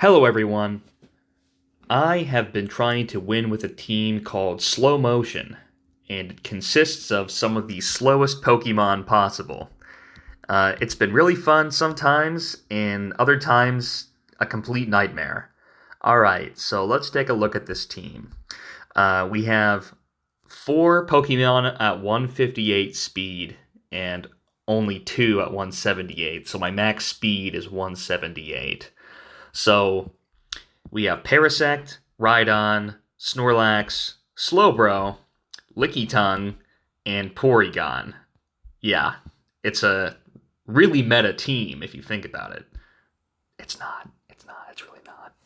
Hello everyone. I have been trying to win with a team called Slow Motion, and it consists of some of the slowest Pokemon possible. It's been really fun sometimes, and other times a complete nightmare. Alright, so let's take a look at this team. We have 4 Pokemon at 158 speed, and only 2 at 178, so my max speed is 178. So we have Parasect, Rhydon, Snorlax, Slowbro, Lickitung, and Porygon. Yeah, it's a really meta team if you think about it. It's really not.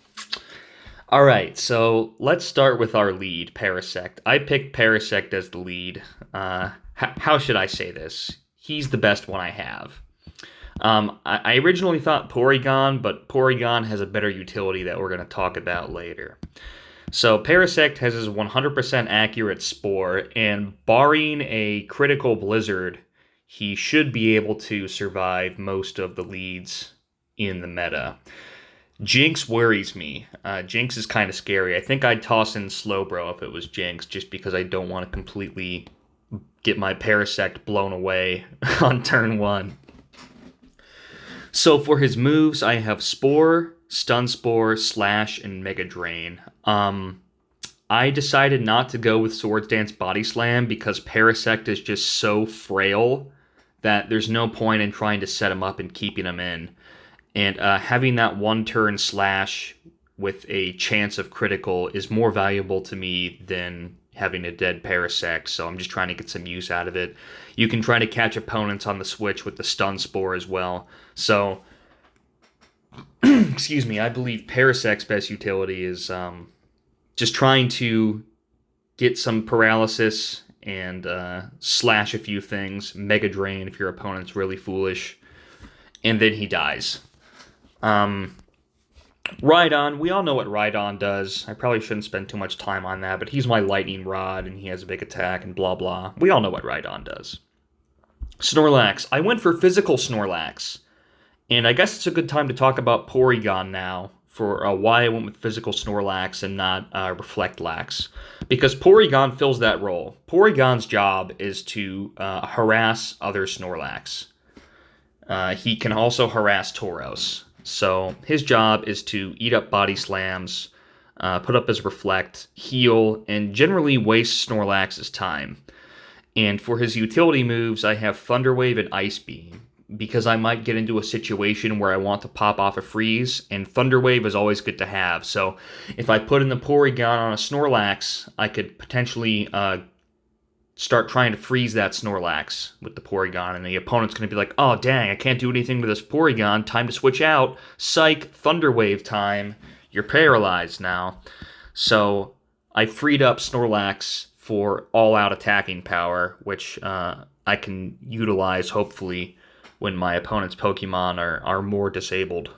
Alright, so let's start with our lead, Parasect. I picked Parasect as the lead. How should I say this? He's the best one I have. I originally thought Porygon, but Porygon has a better utility that we're going to talk about later. So Parasect has his 100% accurate Spore, and barring a critical Blizzard, he should be able to survive most of the leads in the meta. Jinx worries me. Jinx is kind of scary. I think I'd toss in Slowbro if it was Jinx, just because I don't want to completely get my Parasect blown away on turn 1. So for his moves, I have Spore, Stun Spore, Slash, and Mega Drain. I decided not to go with Swords Dance Body Slam because Parasect is just so frail that there's no point in trying to set him up and keeping him in. And having that one-turn Slash with a chance of critical is more valuable to me than having a dead Parasect, so I'm just trying to get some use out of it. You can try to catch opponents on the switch with the Stun Spore as well. So, excuse me, I believe Parasect's best utility is just trying to get some paralysis and slash a few things, Mega Drain if your opponent's really foolish, and then he dies. Rhydon, we all know what Rhydon does. I probably shouldn't spend too much time on that, but he's my lightning rod, and he has a big attack, and blah blah. We all know what Rhydon does. Snorlax. I went for physical Snorlax, and I guess it's a good time to talk about Porygon now, for why I went with physical Snorlax and not Reflectlax. Because Porygon fills that role. Porygon's job is to harass other Snorlax. He can also harass Tauros. So his job is to eat up body slams, put up his reflect, heal, and generally waste Snorlax's time. And for his utility moves, I have Thunder Wave and Ice Beam, because I might get into a situation where I want to pop off a freeze, and Thunder Wave is always good to have. So if I put in the Porygon on a Snorlax, I could potentially start trying to freeze that Snorlax with the Porygon, and the opponent's going to be like, oh, dang, I can't do anything with this Porygon, time to switch out, psych, Thunder Wave time, you're paralyzed now. So I freed up Snorlax for all-out attacking power, which I can utilize, hopefully, when my opponent's Pokemon are more disabled.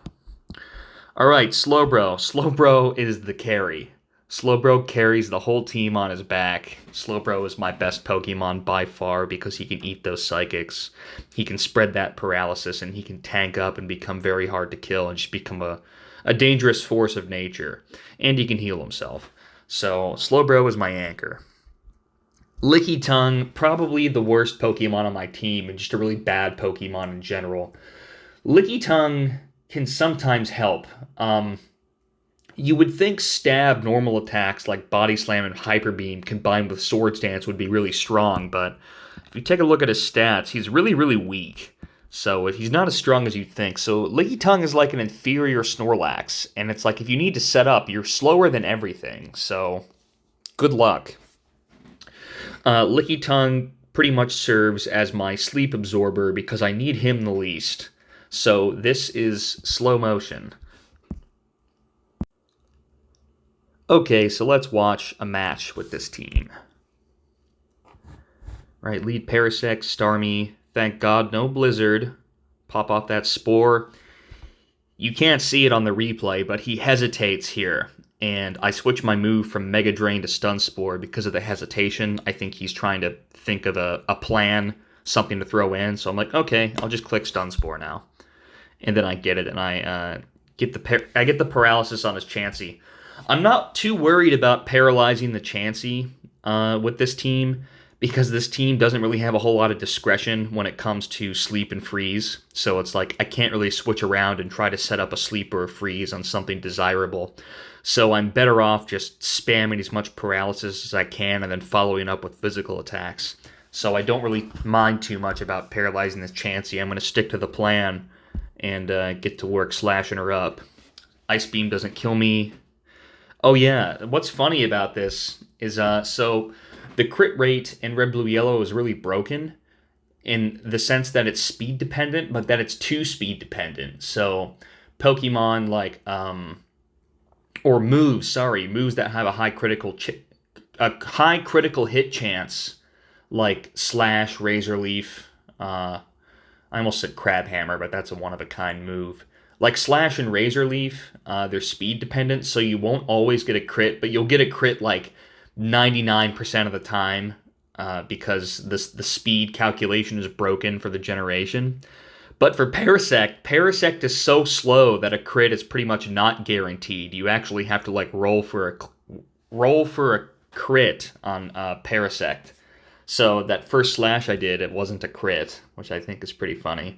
Alright, Slowbro. Slowbro is the carry. Slowbro carries the whole team on his back. Slowbro is my best Pokemon by far because he can eat those Psychics. He can spread that paralysis, and he can tank up and become very hard to kill and just become a dangerous force of nature. And he can heal himself. So Slowbro is my anchor. Lickitung, probably the worst Pokemon on my team and just a really bad Pokemon in general. Lickitung can sometimes help. You would think stab normal attacks like Body Slam and Hyper Beam combined with Swords Dance would be really strong, but if you take a look at his stats, he's really, really weak. So he's not as strong as you'd think. So Lickitung is like an inferior Snorlax, and it's like if you need to set up, you're slower than everything. So good luck. Lickitung pretty much serves as my sleep absorber because I need him the least. So this is Slow Motion. Okay, so let's watch a match with this team. Right, lead Parasect, Starmie. Thank God, no Blizzard. Pop off that Spore. You can't see it on the replay, but he hesitates here. And I switch my move from Mega Drain to Stun Spore because of the hesitation. I think he's trying to think of a plan, something to throw in. So I'm like, okay, I'll just click Stun Spore now. And then I get it, and I I get the paralysis on his Chansey. I'm not too worried about paralyzing the Chansey with this team, because this team doesn't really have a whole lot of discretion when it comes to sleep and freeze. So it's like I can't really switch around and try to set up a sleep or a freeze on something desirable. So I'm better off just spamming as much paralysis as I can and then following up with physical attacks. So I don't really mind too much about paralyzing this Chansey. I'm going to stick to the plan and get to work slashing her up. Ice Beam doesn't kill me. Oh yeah, what's funny about this is so the crit rate in Red, Blue, Yellow is really broken in the sense that it's speed dependent, but that it's 2 speed dependent. So Pokemon like moves that have a high critical hit chance, like Slash, Razor Leaf. I almost said Crab Hammer, but that's a one-of-a-kind move. Like Slash and Razor Leaf, they're speed dependent, so you won't always get a crit, but you'll get a crit like 99% of the time because the speed calculation is broken for the generation. But for Parasect is so slow that a crit is pretty much not guaranteed. You actually have to like roll for a crit on Parasect. So that first slash I did, it wasn't a crit, which I think is pretty funny.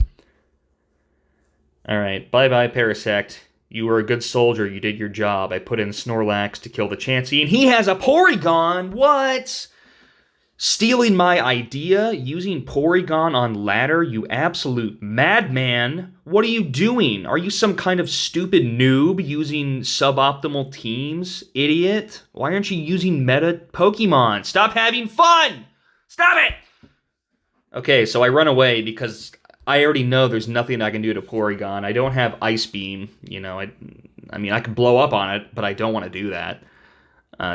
Alright, bye-bye Parasect. You were a good soldier, you did your job. I put in Snorlax to kill the Chansey, and he has a Porygon! What? Stealing my idea? Using Porygon on ladder, you absolute madman! What are you doing? Are you some kind of stupid noob using suboptimal teams? Idiot! Why aren't you using meta Pokemon? Stop having fun! Stop it! Okay, so I run away because I already know there's nothing I can do to Porygon. I don't have Ice Beam, you know. I mean, I could blow up on it, but I don't want to do that.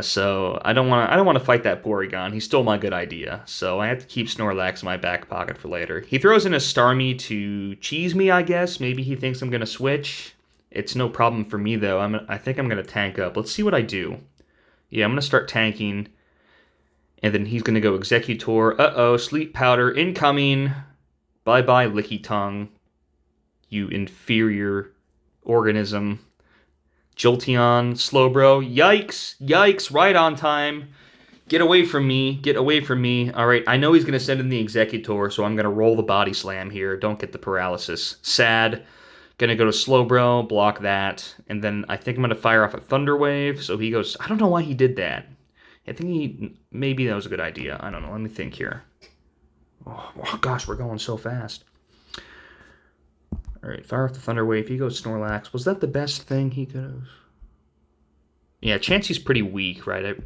So I don't want to fight that Porygon. He stole my good idea, so I have to keep Snorlax in my back pocket for later. He throws in a Starmie to cheese me, I guess. Maybe he thinks I'm gonna switch. It's no problem for me though. I think I'm gonna tank up. Let's see what I do. Yeah, I'm gonna start tanking, and then he's gonna go Executor. Uh-oh, Sleep Powder incoming. Bye-bye, Licky Tongue, you inferior organism. Jolteon, Slowbro, yikes, right on time. Get away from me. All right, I know he's going to send in the Executor, so I'm going to roll the Body Slam here. Don't get the paralysis. Sad. Going to go to Slowbro, block that, and then I think I'm going to fire off a Thunder Wave, so he goes, I don't know why he did that. I think maybe that was a good idea. I don't know, let me think here. Oh gosh, we're going so fast. Alright, fire off the Thunder Wave. He goes Snorlax. Was that the best thing he could have? Yeah, Chansey's pretty weak, right?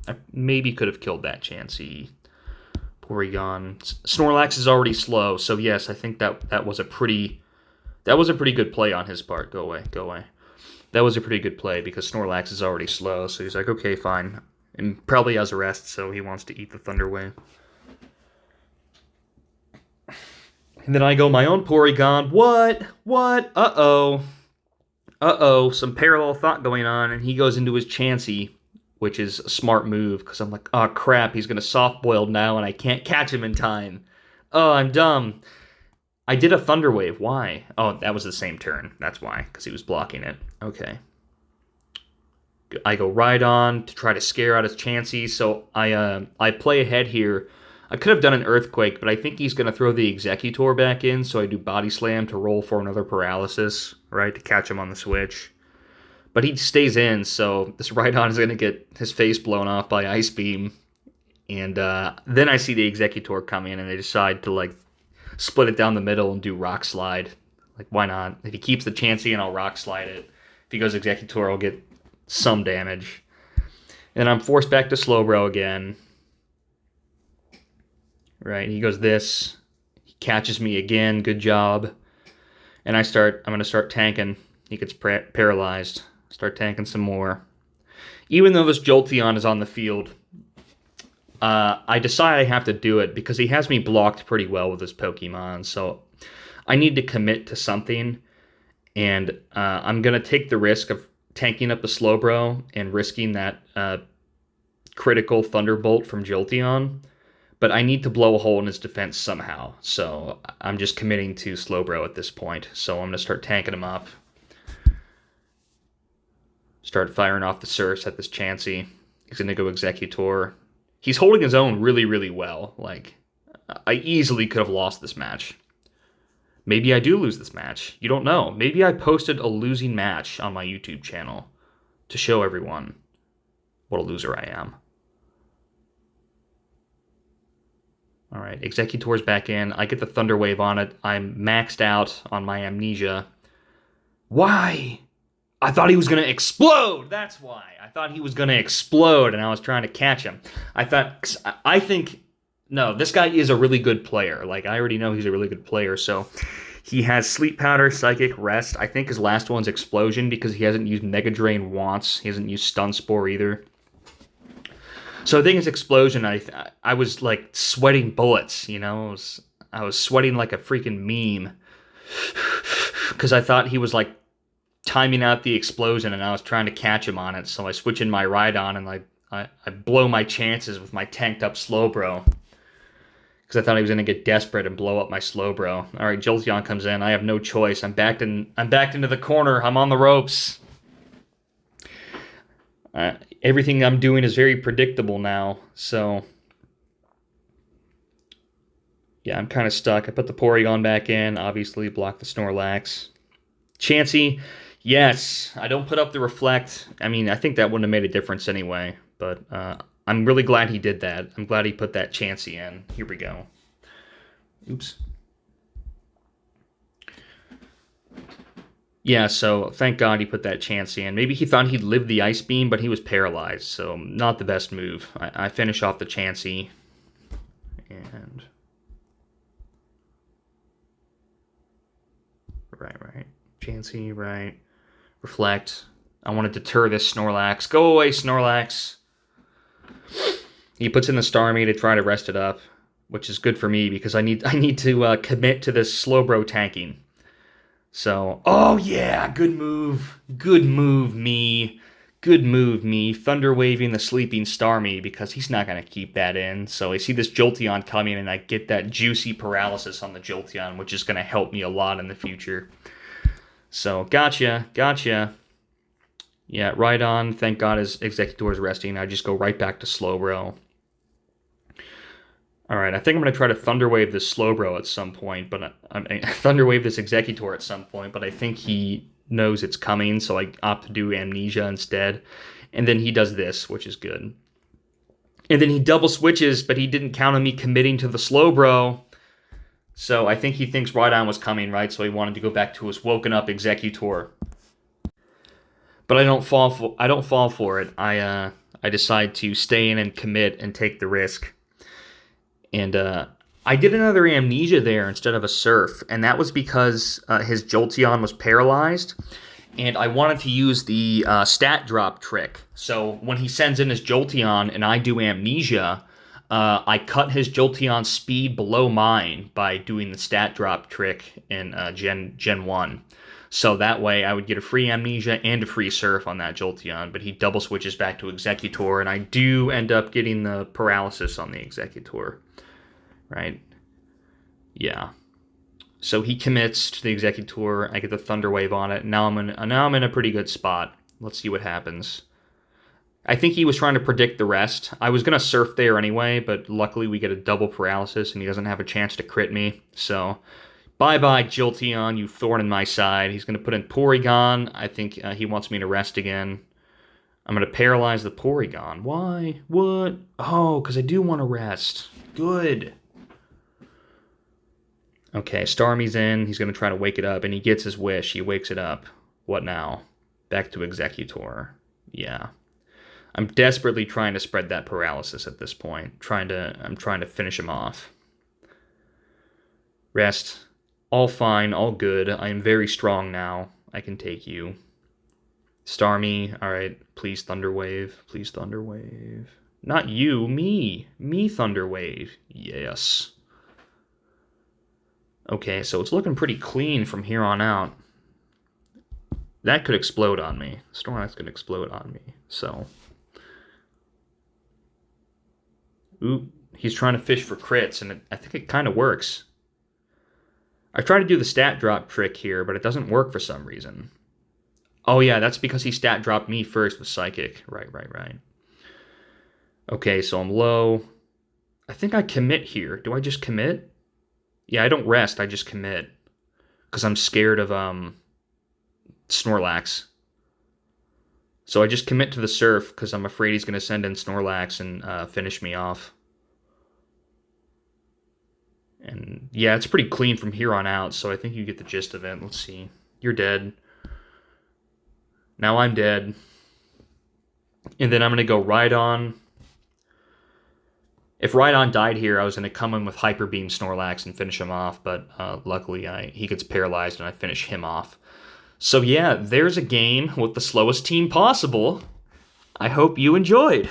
I maybe could have killed that Chansey. Porygon. Snorlax is already slow, so yes, I think that was a pretty good play on his part. Go away. That was a pretty good play because Snorlax is already slow, so he's like, okay, fine. And probably has a rest, so he wants to eat the Thunder Wave. And then I go my own Porygon. What? Uh-oh. Some parallel thought going on, and he goes into his Chansey, which is a smart move, because I'm like, oh crap, he's going to soft-boil now, and I can't catch him in time. Oh, I'm dumb. I did a Thunder Wave. Why? Oh, that was the same turn. That's why, because he was blocking it. Okay. I go Rhydon to try to scare out his Chansey, so I play ahead here. I could have done an Earthquake, but I think he's going to throw the Executor back in, so I do Body Slam to roll for another Paralysis, right, to catch him on the switch. But he stays in, so this Rhydon is going to get his face blown off by Ice Beam. And then I see the Executor come in, and they decide to, like, split it down the middle and do Rock Slide. Like, why not? If he keeps the Chansey, and I'll Rock Slide it. If he goes Executor, I'll get some damage. And I'm forced back to Slowbro again. Right, he goes this. He catches me again. Good job. And I'm going to start tanking. He gets paralyzed. Start tanking some more. Even though this Jolteon is on the field, I decide I have to do it because he has me blocked pretty well with his Pokemon. So I need to commit to something. And I'm going to take the risk of tanking up a Slowbro and risking that critical Thunderbolt from Jolteon. But I need to blow a hole in his defense somehow. So I'm just committing to Slowbro at this point. So I'm going to start tanking him up. Start firing off the surfs at this Chansey. He's going to go Executor. He's holding his own really, really well. Like, I easily could have lost this match. Maybe I do lose this match. You don't know. Maybe I posted a losing match on my YouTube channel to show everyone what a loser I am. All right, Executor's back in. I get the Thunder Wave on it. I'm maxed out on my Amnesia. Why? I thought he was going to explode. That's why. I thought he was going to explode, and I was trying to catch him. I think, no, this guy is a really good player. Like, I already know he's a really good player, so he has Sleep Powder, Psychic, Rest. I think his last one's Explosion because he hasn't used Mega Drain once. He hasn't used Stun Spore either. So I think it's Explosion. I was, like, sweating bullets, you know? I was sweating like a freaking meme because I thought he was, like, timing out the explosion, and I was trying to catch him on it, so I switch in my Rhydon, and I blow my chances with my tanked up Slowbro, because I thought he was going to get desperate and blow up my Slowbro. Alright, Jolteon comes in. I have no choice. I'm backed into the corner. I'm on the ropes. Everything I'm doing is very predictable now, so yeah, I'm kind of stuck. I put the Porygon back in, obviously block the Snorlax. Chansey, yes, I don't put up the Reflect. I mean, I think that wouldn't have made a difference anyway, but I'm really glad he did that. I'm glad he put that Chansey in. Here we go. Oops. Yeah, so thank God he put that Chansey in. Maybe he thought he'd live the Ice Beam, but he was paralyzed, so not the best move. I finish off the Chansey, and right. Chansey, right. Reflect. I want to deter this Snorlax. Go away, Snorlax. He puts in the Starmie to try to rest it up, which is good for me because I need to commit to this Slowbro tanking. So, oh yeah, good move. Good move, me. Good move, me. Thunder Waving the sleeping Starmie because he's not going to keep that in. So I see this Jolteon coming and I get that juicy paralysis on the Jolteon, which is going to help me a lot in the future. So, gotcha. Yeah, Rhydon, thank God his Executor is resting. I just go right back to Slowbro. Alright, I think I'm going to try to Thunder Wave this Slowbro at some point, but Thunder Wave this Executor at some point, but I think he knows it's coming, so I opt to do Amnesia instead. And then he does this, which is good. And then he double switches, but he didn't count on me committing to the Slowbro. So I think he thinks Rhydon was coming, right? So he wanted to go back to his woken up Executor. But I don't fall for it. I decide to stay in and commit and take the risk. And I did another Amnesia there instead of a Surf, and that was because his Jolteon was paralyzed, and I wanted to use the stat drop trick. So when he sends in his Jolteon and I do Amnesia, I cut his Jolteon's speed below mine by doing the stat drop trick in Gen 1. So that way I would get a free Amnesia and a free Surf on that Jolteon, but he double switches back to Executor, and I do end up getting the paralysis on the Executor. Right? Yeah. So he commits to the Executor. I get the Thunder Wave on it. Now I'm in a pretty good spot. Let's see what happens. I think he was trying to predict the rest. I was going to Surf there anyway, but luckily we get a double paralysis and he doesn't have a chance to crit me. So, bye-bye, Jolteon, you thorn in my side. He's going to put in Porygon. I think he wants me to rest again. I'm going to paralyze the Porygon. Why? What? Oh, because I do want to rest. Good. Okay, Starmie's in. He's going to try to wake it up, and he gets his wish. He wakes it up. What now? Back to Executor. Yeah. I'm desperately trying to spread that paralysis at this point. I'm trying to finish him off. Rest. All fine, all good. I am very strong now. I can take you. Starmie, alright. Please Thunder Wave. Please Thunder Wave. Not you, me. Me Thunder Wave. Yes. Okay, so it's looking pretty clean from here on out. That could explode on me. Snorlax could explode on me, so. Ooh, he's trying to fish for crits, and I think it kind of works. I try to do the stat drop trick here, but it doesn't work for some reason. Oh yeah, that's because he stat dropped me first with Psychic. Right, right, right. Okay, so I'm low. I think I commit here. Do I just commit? Yeah, I don't rest, I just commit. Because I'm scared of Snorlax. So I just commit to the Surf because I'm afraid he's going to send in Snorlax and finish me off. And yeah, it's pretty clean from here on out, so I think you get the gist of it. Let's see. You're dead. Now I'm dead. And then I'm going to go Rhydon. If Rhydon died here, I was going to come in with Hyper Beam Snorlax and finish him off, but luckily he gets paralyzed and I finish him off. So yeah, there's a game with the slowest team possible. I hope you enjoyed.